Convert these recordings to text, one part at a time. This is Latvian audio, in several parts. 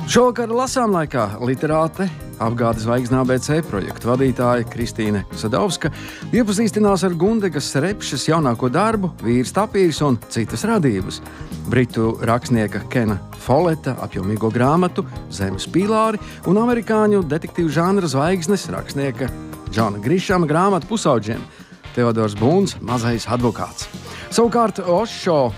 Šovakar lasām laikā literāte, apgādes zvaigznes ABC projektu vadītāja Kristīne Sadovska iepazīstinās ar Gundegas Repšes jaunāko darbu, Vīrs Tapīrs un citas radības. Britu rakstnieka Kena Folleta apjomīgo grāmatu Zemes pīlāri un amerikāņu detektīvu žanra zvaigznes rakstnieka Džona Grišama grāmatu pusauģiem Teodors Būns Mazais advokāts. Savukārt Ošo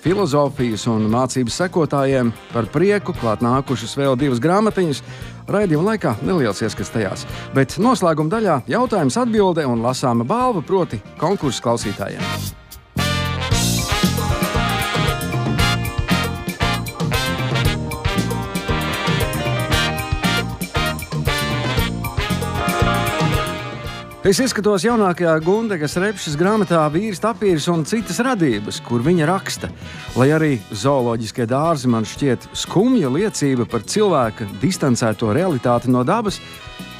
filozofijas un mācības sekotājiem par prieku klāt nākušas vēl divas grāmatiņas. Raidījuma laikā neliels ieskats tajās, bet noslēguma daļā jautājums atbilde un lasāma balva, proti konkursa klausītājiem. Es izskatos jaunākajā Gundegas Repšes grāmatā Vīrs Tapīrs un citas radības, kur viņa raksta. Lai arī zooloģiskie dārzi man šķiet skumja liecība par cilvēka distancēto realitāti no dabas,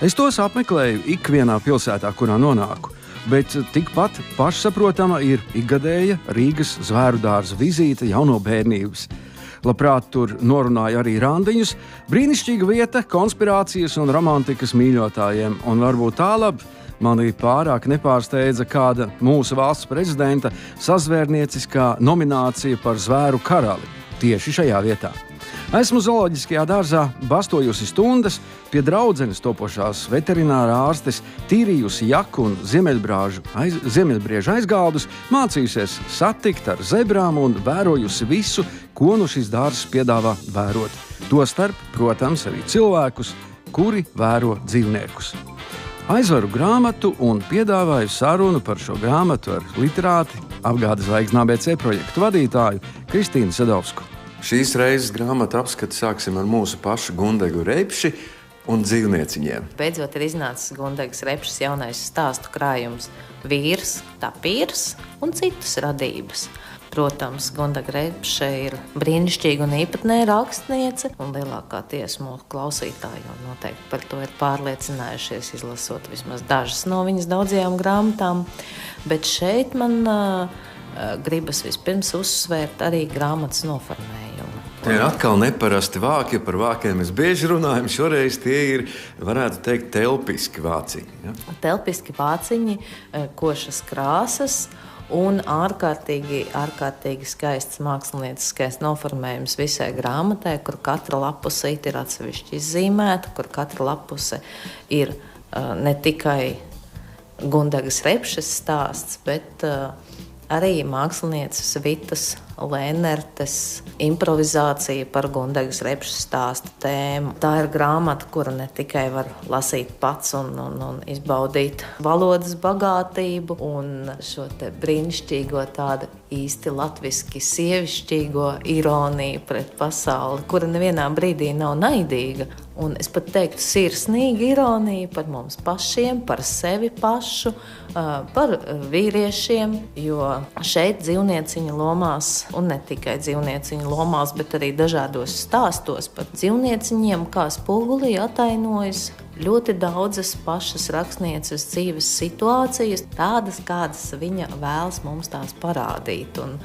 es tos apmeklēju ikvienā pilsētā, kurā nonāku. Bet tikpat pašsaprotama ir ikgadēja Rīgas zvēru dārza vizīte jauno bērnības. Labprāt tur norunāju arī randiņus, brīnišķīga vieta konspirācijas un romantikas mīļotājiem, un varbūt tālāk mani pārāk nepārsteidza kāda mūsu valsts prezidenta sazvērnieciskā nominācija par zvēru karali tieši šajā vietā. Esmu zooloģiskajā dārzā bastojusi stundas, pie draudzenes topošās veterinārā ārstes tīrījusi jaku un ziemeļbriežu aizgaldus, mācījusies satikt ar zebrām un vērojusi visu, ko nu šis dārzs piedāvā vērot. Tostarp, protams, arī cilvēkus, kuri vēro dzīvniekus. Aizvaru grāmatu un piedāvāju sarunu par šo grāmatu ar literāti, apgādes zvaigznes ABC projektu vadītāju Kristīnu Sadovsku. Šīs reizes grāmatu apskatu sāksim ar mūsu pašu Gundegu Repši un dzīvnieciņiem. Beidzot ir iznācis Gundegas Repšes jaunais stāstu krājums Vīrs Tapīrs un citas radības. Protams, Gundega Repše ir brīnišķīga un īpatnēja rakstniece, un lielākā tiesa mūsu klausītāji jau noteikti par to ir pārliecinājušies, izlasot vismaz dažas no viņas daudzajām grāmatām. Bet šeit man gribas vispirms uzsvērt arī grāmatas noformējumu. Tie ir atkal neparasti vāki, par vākiem mēs bieži runājam, šoreiz tie ir, varētu teikt, telpiski vāciņi. Ja? Telpiski vāciņi, košas krāsas, un ārkārtīgi skaists mākslinieckais noformējums visai grāmatai, kur katra lapusīte ir atsevišķi izzīmēta, kur katra lapuse ir ne tikai Gundegas Repšes stāsts, bet arī mākslinieces Vitas Lēnertes improvizācija par Gundegas Repšes stāsta tēmu. Tā ir grāmata, kura ne tikai var lasīt pats un izbaudīt valodas bagātību un šo te brīnišķīgo tādu īsti latviski sievišķīgo ironiju pret pasauli, kura nevienā brīdī nav naidīga. Un es pat teiktu sirsnīga ironija par mums pašiem, par sevi pašu, par vīriešiem, jo šeit dzīvnieciņa lomās, un ne tikai dzīvnieciņa lomās, bet arī dažādos stāstos par dzīvnieciņiem, kā spogulī atainojas ļoti daudzas pašas rakstnieces dzīves situācijas, tādas, kādas viņa vēlas mums tās parādīt. Un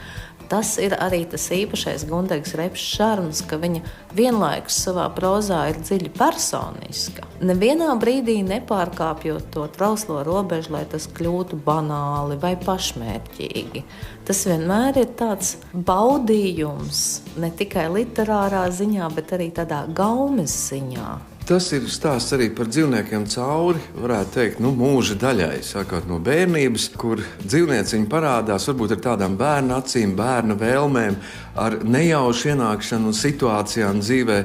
tas ir arī tas īpašais Gundegas Repšes šarms, ka viņa vienlaikus savā prozā ir dziļi personiska. Nevienā brīdī nepārkāpjot to trauslo robežu, lai tas kļūtu banāli vai pašmērķīgi. Tas vienmēr ir tāds baudījums, ne tikai literārā ziņā, bet arī tādā gaumes ziņā. Tas ir stāsts arī par dzīvniekiem cauri, varētu teikt, mūža daļai, sākot no bērnības, kur dzīvnieciņi parādās varbūt ar tādām bērnu acīm, bērnu vēlmēm, ar nejaušu ienākšanu situācijām dzīvē,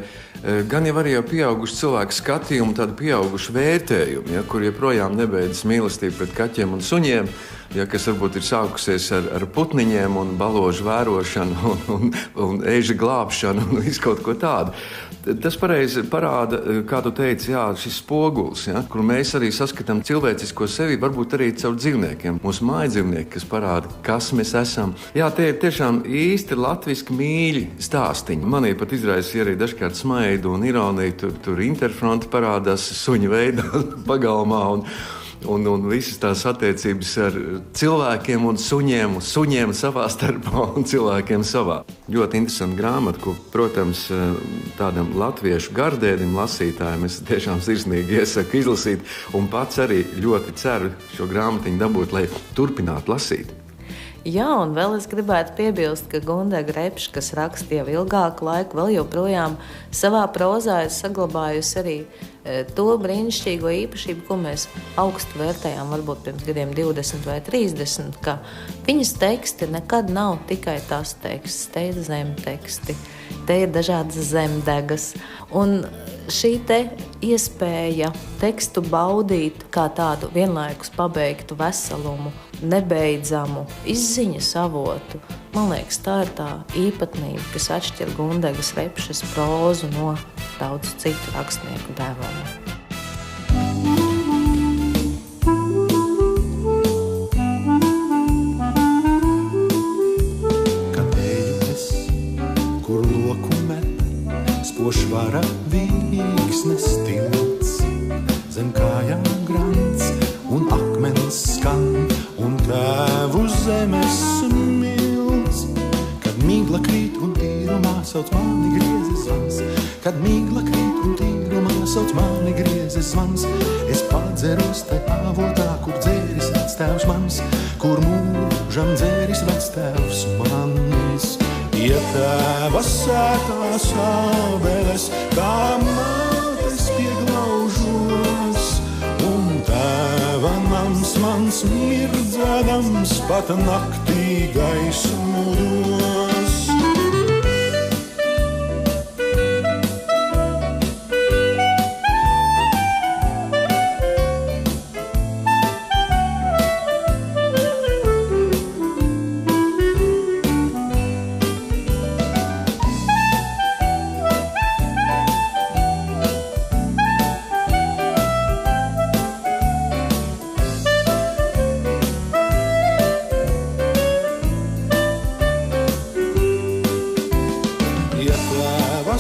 gan jau arī pieaugušu cilvēku skatījumu, tādu pieaugušu vērtējumu, ja, kur joprojām nebeidzas mīlestība pret kaķiem un suņiem, ja, kas varbūt ir sākusies ar putniņiem un baložu vērošanu un eža glābšanu un visu kaut ko tādu. Tas pareizi parāda, kā tu teici, jā, šis spogulis, ja, kur mēs arī saskatām cilvēcisko sevi, varbūt arī caur dzīvniekiem. Mūsu mājdzīvnieki, kas parāda, kas mēs esam. Jā, tie ir tiešām īsti latviski mīļi stāstiņi. Manī pat izraisīja arī dažkārt smaidu un ironiju. Tur interfronti parādās suņa veidā pagalmā un visas tās attiecības ar cilvēkiem un suņiem savā starpā un cilvēkiem savā. Ļoti interesanta grāmata, ko, protams, tādam latviešu gardēdim lasītājiem es tiešām sirsnīgi iesaku izlasīt, un pats arī ļoti ceru šo grāmatiņu dabūt, lai turpinātu lasīt. Jā, un vēl es gribētu piebilst, ka Gundaga Repša, kas raksta jau ilgāku laiku, vēl joprojām savā prozā ir saglabājusi arī to brīnišķīgo īpašību, ko mēs augstu vērtējām varbūt pirms gadiem 20 vai 30, ka viņas teksti nekad nav tikai tas teksts, te ir zemteksti, te ir dažādas zemdegas, un šī te iespēja tekstu baudīt kā tādu vienlaikus pabeigtu veselumu, nebeidzamu izziņas avotu. Man liekas, tā ir tā īpatnība, kas atšķir Gundagas Repšas prózu no daudz citu rakstnieku devumu. Kad eju es, kur loku met, spožvara vīksnes tilts, zem kājām grants un akmens skan, un tēvu zemes milts. Kad mīgla krīt un tīrumā sauc mani griezes zvans, kad mīgla krīt un tīrumā sauc mani griezes zvans, es padzeros tai avotā, kur dzēris vectēvs mans, kur mūžam dzēris vectēvs mans. Ja tēva sētās ābeles, kā mātes pieglaužos, un tēva nams mans mirdzēdams pat naktī gaismu dos.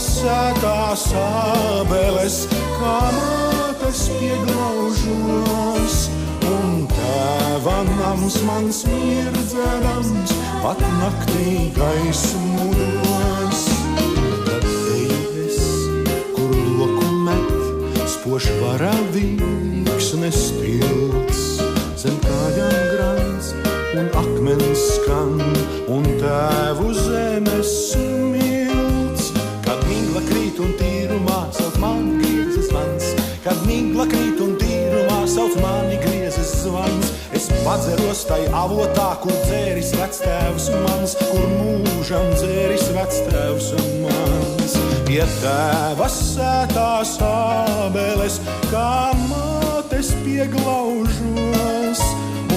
Sētās ābeles, kā mātes pieglaužos, un tēva nams mans mirdzēdams pat naktī gaismu dos. Tad eju es, kur loku met, spožvara vīksnes tilts, zem kājām grants un akmens skan, un tēvu zemes milts. Kad mīgla krīt un tīrumā sauc mani griezes zvans, kad mīgla krīt un tīrumā sauc mani griezes zvans, es padzeros tai avotā, kur dzēris vectēvs mans, kur mūžam dzēris vectēvs mans. Pie tēva sētās ābeles, kā mātes pieglaužos,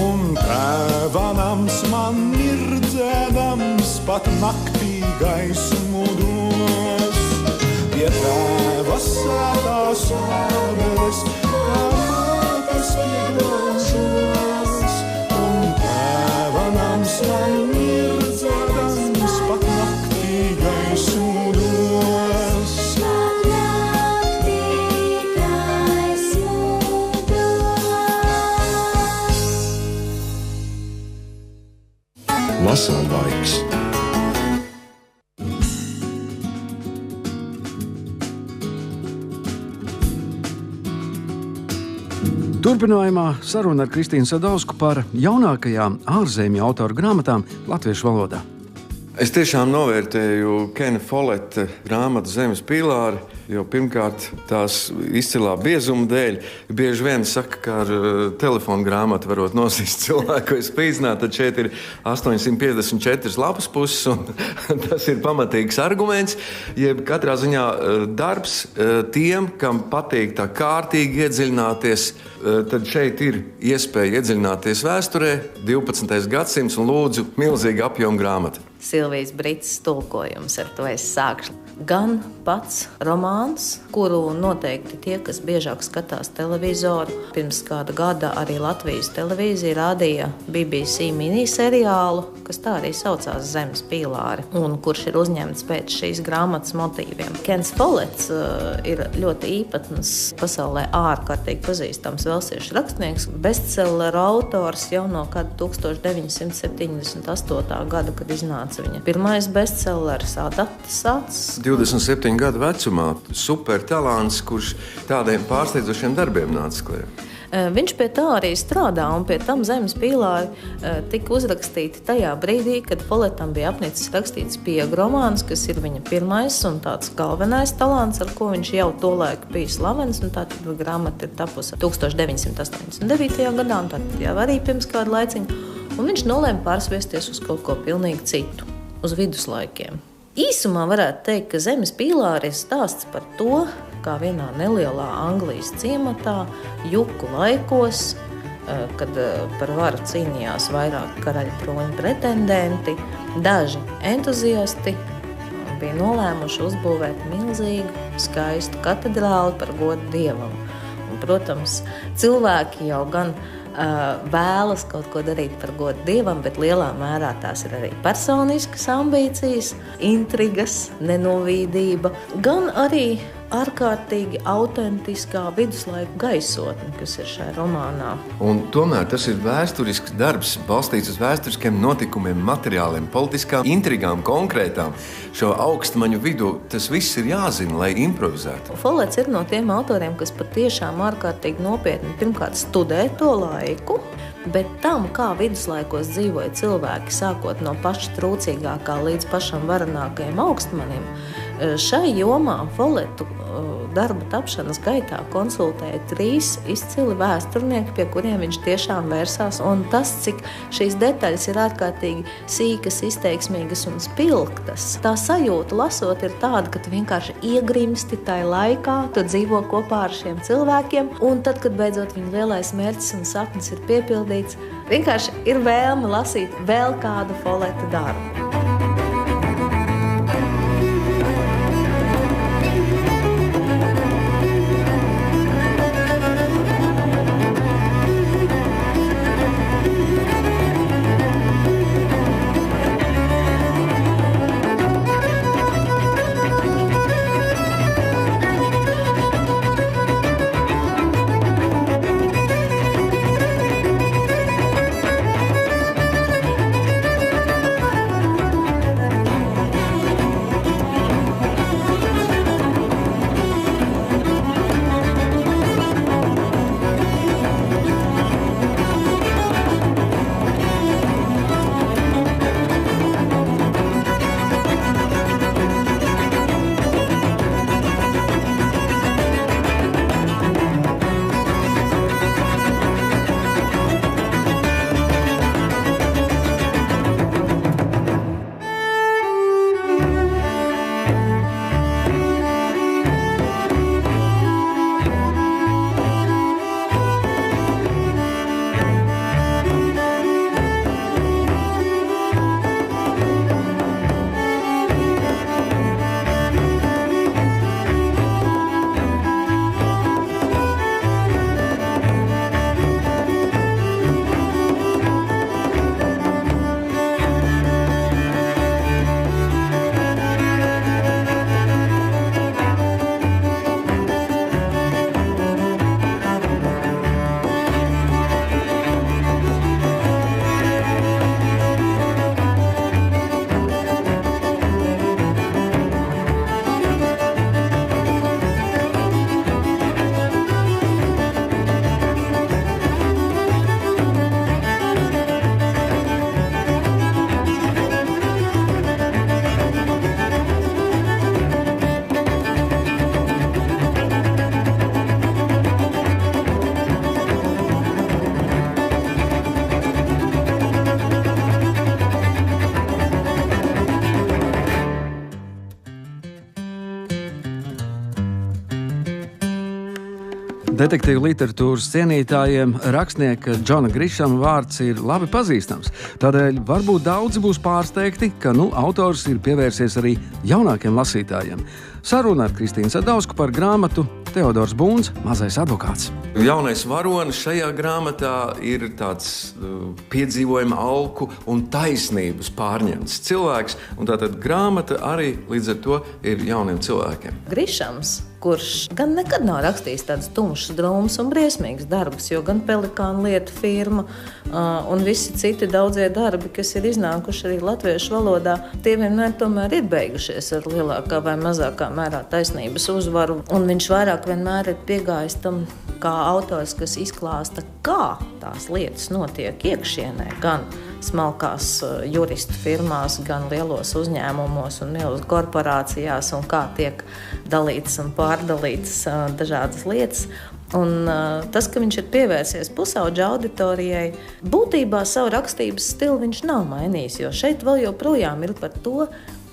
un tēva nams man mirdzēdams pat naktī gaismu dos. Pie tēva sētās ābeles, kā mātes pieglaužos, un tēva nams man mirdzēdams pat naktī gaismu dos. Lasām laiks. Turpinājumā saruna ar Kristīnu Sadausku par jaunākajām ārzemju autoru grāmatām latviešu valodā. Es tiešām novērtēju Kena Folletta grāmatu Zemes pīlāri, jo pirmkārt tās izcilā biezuma dēļ. Bieži vien saka, ka ar telefonu grāmatu varot nosist cilvēku, ko es spīdzinātu, tad šeit ir 854 lapas puses, un tas ir pamatīgs arguments. Jeb katrā ziņā darbs tiem, kam patīk tā kārtīgi iedziļināties, tad šeit ir iespēja iedziļināties vēsturē, 12. gadsimts un lūdzu milzīgi apjomu grāmatu. Silvijas Brits tulkojums, ar to es sākšu. gan pats romāns, kuru noteikti tie, kas biežāk skatās televizoru. Pirms kāda gada arī Latvijas televīzija rādīja BBC miniseriālu, kas tā arī saucās Zemes pīlāri, un kurš ir uzņemts pēc šīs grāmatas motīviem. Kens Follets ir ļoti īpatns, pasaulē ārkārtīgi pazīstams velsiešu rakstnieks, bestselleru autors jau no kāda 1978. Gada, kad iznāca viņa pirmais bestsellers Adatas acis. 27 gadu vecumā supertalants, kurš tādiem pārsteidzošiem darbiem nāca klajā. Viņš pie tā arī strādā, un pie tam Zemes pīlāri tika uzrakstīti tajā brīdī, kad Folletam bija apnicis rakstīt spiegu romāns, kas ir viņa pirmais un tāds galvenais talants, ar ko viņš jau tolaik bija slavens, un tātad grāmata ir tapusi 1989. gadā, un tātad jau arī pirms kādu laiciņu, un viņš nolēma pārsviesties uz kaut ko pilnīgi citu, uz viduslaikiem. Īsumā varētu teikt, ka Zemes pīlāri ir stāsts par to, kā vienā nelielā Anglijas ciematā, juku laikos, kad par varu cīnījās vairāk karaļa troņa pretendenti, daži entuziasti bija nolēmuši uzbūvēt milzīgu, skaistu katedrāli par godu dievam. Un, protams, cilvēki jau gan vēlas kaut ko darīt par godu dievam, bet lielā mērā tās ir arī personiskas ambīcijas, intrigas, nenovīdība, gan arī ārkārtīgi autentiskā viduslaiku gaisotne, kas ir šajā romānā. Un tomēr tas ir vēsturisks darbs, balstīts uz vēsturiskiem notikumiem, materiāliem, politiskām intrigām, konkrētām. Šo augstmaņu vidu tas viss ir jāzina, lai improvizētu. Follets ir no tiem autoriem, kas patiešām ārkārtīgi nopietni pirmkārt studē to laiku, bet tam, kā viduslaikos dzīvoja cilvēki, sākot no paša trūcīgākā līdz pašam varenākajam augstmanim, šai jomā Folletu darba tapšanas gaitā konsultēja 3 izcili vēsturnieki, pie kuriem viņš tiešām vērsās. Un tas, cik šīs detaļas ir ārkārtīgi sīkas, izteiksmīgas un spilgtas, tā sajūta lasot ir tāda, ka tu vienkārši iegrimsti tai laikā, tu dzīvo kopā ar šiem cilvēkiem, un tad, kad beidzot viņa lielais mērķis un sapnis ir piepildīts, vienkārši ir vēlme lasīt vēl kādu Folleta darbu. Detektīvu literatūras cienītājiem rakstnieka Džona Grišama vārds ir labi pazīstams. Tādēļ varbūt daudzi būs pārsteigti, ka autors ir pievērsies arī jaunākiem lasītājiem. Saruna ar Kristīnu Sadausku par grāmatu Teodors Būns, Mazais advokāts. Jaunais varonis šajā grāmatā ir tāds piedzīvojuma alku un taisnības pārņemts cilvēks, un tātad grāmata arī līdz ar to ir jauniem cilvēkiem. Grišams, kurš gan nekad nav rakstījis tādus tumšus, drūmus un briesmīgus darbus, jo gan Pelikāna lietu firma un visi citi daudzie darbi, kas ir iznākuši arī latviešu valodā, tie vienmēr tomēr ir beigušies ar lielākā vai mazākā mērā taisnības uzvaru, un viņš vairāk vienmēr ir piegājis tam kā autors, kas izklāsta, kā tās lietas notiek iekšienē, gan smalkās juristu firmās, gan lielos uzņēmumos un lielos korporācijās, un kā tiek dalītas un pārdalītas dažādas lietas. Un tas, ka viņš ir pievērsies pusauģa auditorijai, būtībā savu rakstības stilu viņš nav mainījis, jo šeit vēl joprojām ir par to,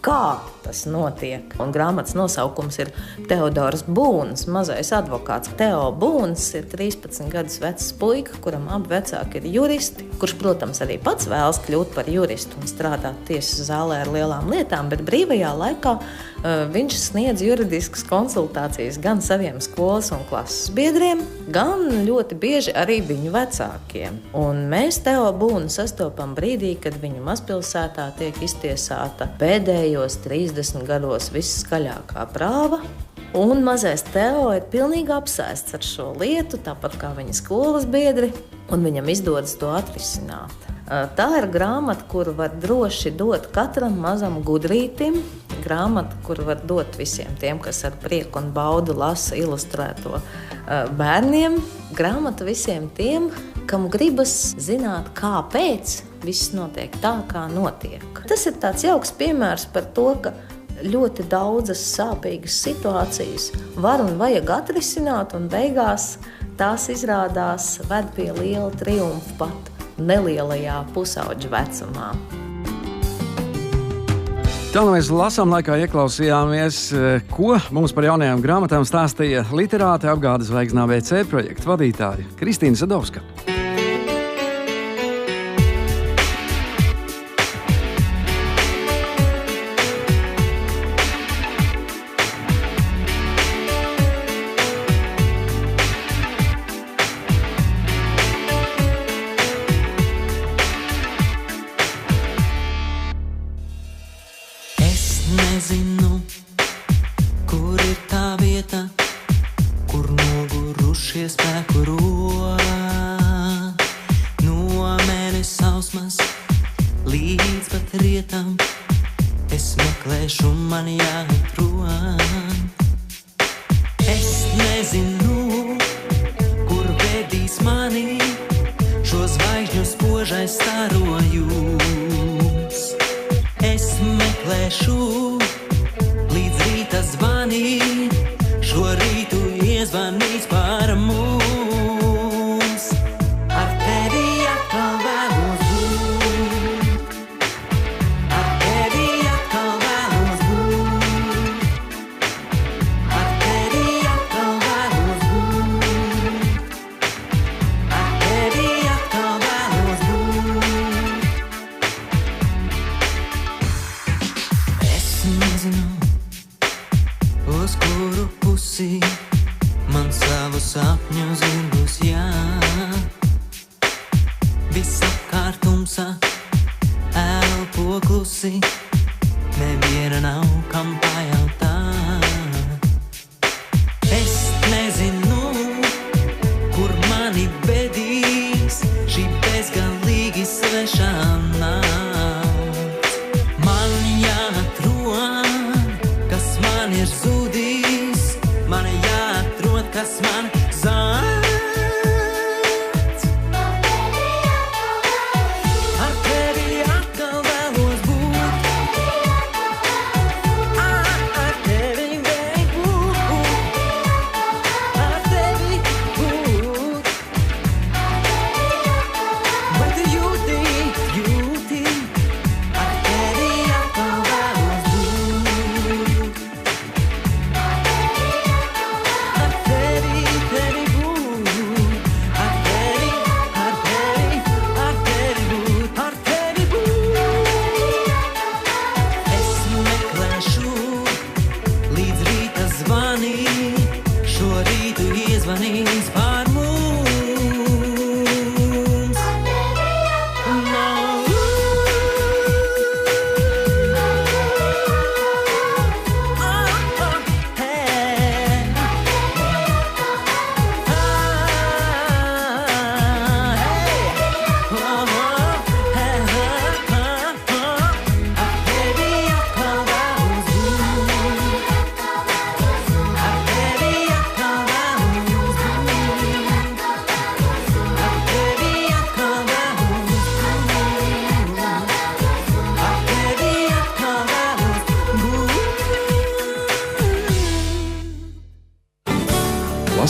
kā tas notiek. Un grāmatas nosaukums ir Teodors Būns, Mazais advokāts. Teo Būns ir 13 gadus vecs puika, kuram abi vecāki ir juristi, kurš, protams, arī pats vēlas kļūt par juristu un strādāt tiesas zālē ar lielām lietām, bet brīvajā laikā viņš sniedz juridiskas konsultācijas gan saviem skolas un klases biedriem, gan ļoti bieži arī viņu vecākiem. Un mēs Teo Būnu sastopam brīdī, kad viņu mazpilsētā tiek iztiesāta pēdējos 30 gados visskaļākā prāva. Un mazais Teo ir pilnīgi apsēsts ar šo lietu, tāpat kā viņa skolas biedri, un viņam izdodas to atrisināt. Tā ir grāmata, kuru var droši dot katram mazam gudrītim, grāmata, kuru var dot visiem tiem, kas ar prieku un baudu lasa ilustrēto bērniem, grāmata visiem tiem, kam gribas zināt, kāpēc viss notiek tā, kā notiek. Tas ir tāds jauks piemērs par to, ka ļoti daudzas sāpīgas situācijas var un vajag atrisināt, un beigās tās izrādās ved pie liela triumfa pat nelielajā pusauģa vecumā. Tā mēs lasām laikā ieklausījāmies, ko mums par jaunajām grāmatām stāstīja literāte Apgādes zvaigznā VC projekta vadītāja Kristīna Sadauska. Nezinu, kur ir tā vieta, kur nogurušie spēku rod. No mēnes sausmas līdz pat rietam es meklēšu, man jāatrod. Es nezinu, kur vedīs mani šo zvaigžņu spožais starojums. Es meklēšu līdz rīta zvanī, šo rītu iezvanīs par mums. Ar tevi atkal vēlos būt, ar tevi atkal vēlos būt, ar tevi atkal vēlos būt, ar tevi atkal vēlos būt. Nezinu, uz kuru pusi man savu sapņu zirgus jāt. Visapkārt tumsa, elpo klusi, neviena nav, kam pajautāt. Es nezinu, kur mani vedīs šī bezgalīgi svešā nakts. Man jāatrod, kas man ir zudījis, man jāatrod, kas man zāc. Ar tevi atkal vēlos būt, ar tevi vajag būt, ar tevi būt. Vai tu jūti, ar tevi atkal vēlos būt, ar tevi būt. manī, šorītu iezvanīs pār mums.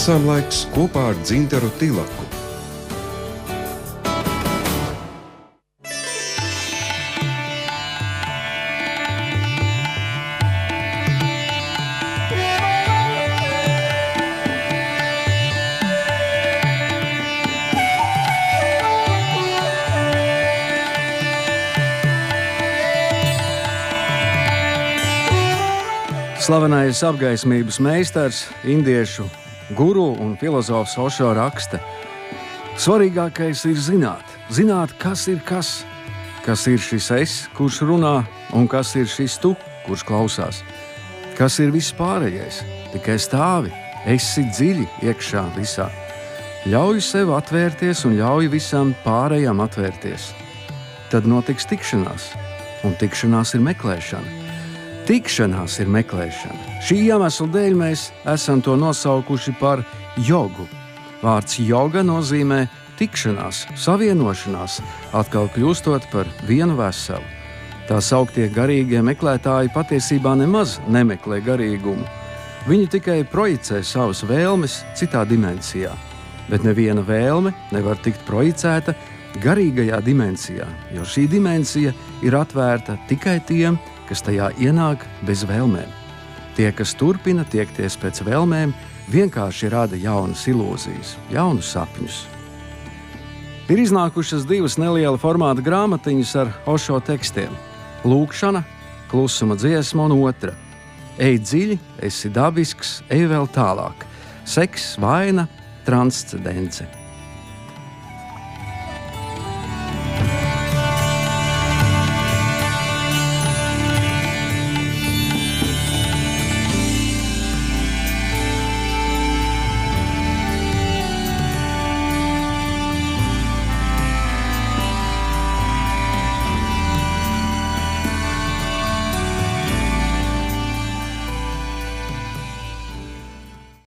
Lasām laiks kopā ar Dzintaru Tilaku. Slavenais apgaismības meistars, indiešu guru un filozofs Ošo raksta: svarīgākais ir zināt, kas ir šis es, kurš runā, un kas ir šis tu, kurš klausās. Kas ir viss pārējais, tikai stāvi, esi dziļi iekšā visā. Ļauj sev atvērties un ļauj visam pārējām atvērties. Tad notiks tikšanās, un tikšanās ir meklēšana. Tikšanās ir meklēšana. Šī iemesla dēļ mēs esam to nosaukuši par jogu. Vārds joga nozīmē tikšanās, savienošanās, atkal kļūstot par vienu veselu. Tā sauktie garīgie meklētāji patiesībā nemaz nemeklē garīgumu. Viņi tikai projicē savas vēlmes citā dimensijā. Bet neviena vēlme nevar tikt projicēta garīgajā dimensijā, jo šī dimensija ir atvērta tikai tiem, kas tajā ienāk bez vēlmēm. Tie, kas turpina tiekties pēc vēlmēm, vienkārši rada jaunas ilūzijas, jaunus sapņus. Ir iznākušas 2 neliela formāta grāmatiņas ar Ošo tekstiem. Lūkšana, klusuma dziesma un otra. Ej dziļi, esi dabisks, ej vēl tālāk. Seks, vaina, transcendence.